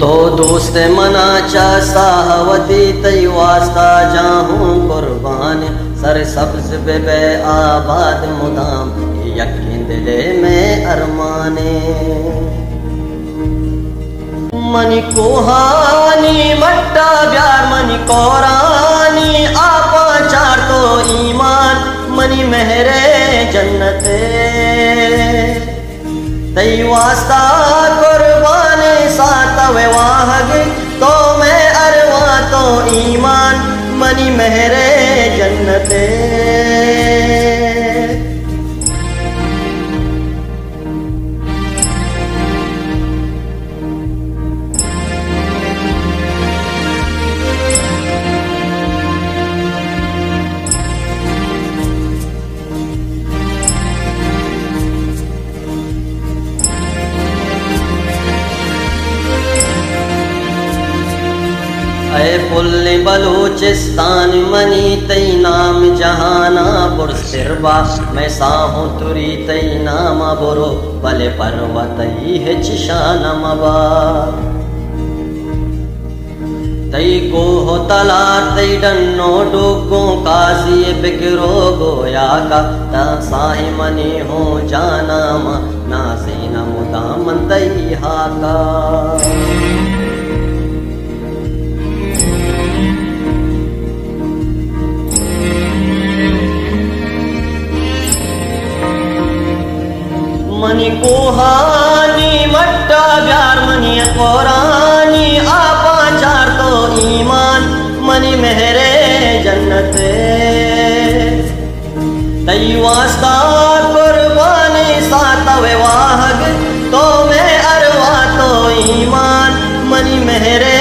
तो दोस्त मनाचा साहवती तई वास्ता जाहूं कुर्बान सर सब्ज बेबे आबाद मुदाम यकीन दिले में अरमाने मनी कोहानी मट्टा ब्यार मनी कोरानी आपा चार तो ईमान मनी मेहरे जन्नते तई वास्ता कुर्बाने सात वाहग तो मैं अरवा तो ईमान मनी मेहरे जन्नते ऐ पुल्ले बलूचिस्तान मनी तई नाम जहाना पुरसिरबा मैं साहूं तुरी तई नाम बुरो बले पर्वतई है चिशानमबा तई को हो तला तई डन्नो डोको काजी बिकरो गोया का ता साहि मनी हो जाना मा नासीना मुदाम तई हाका मनी कोहानी मट्टा ब्यार मनी कोरानी आपा चार तो ईमान मनी मेहरे जन्नते तई वास्ता कुर्बानी सातवे वाहग तो मैं अरवा तो ईमान मनी मेहरे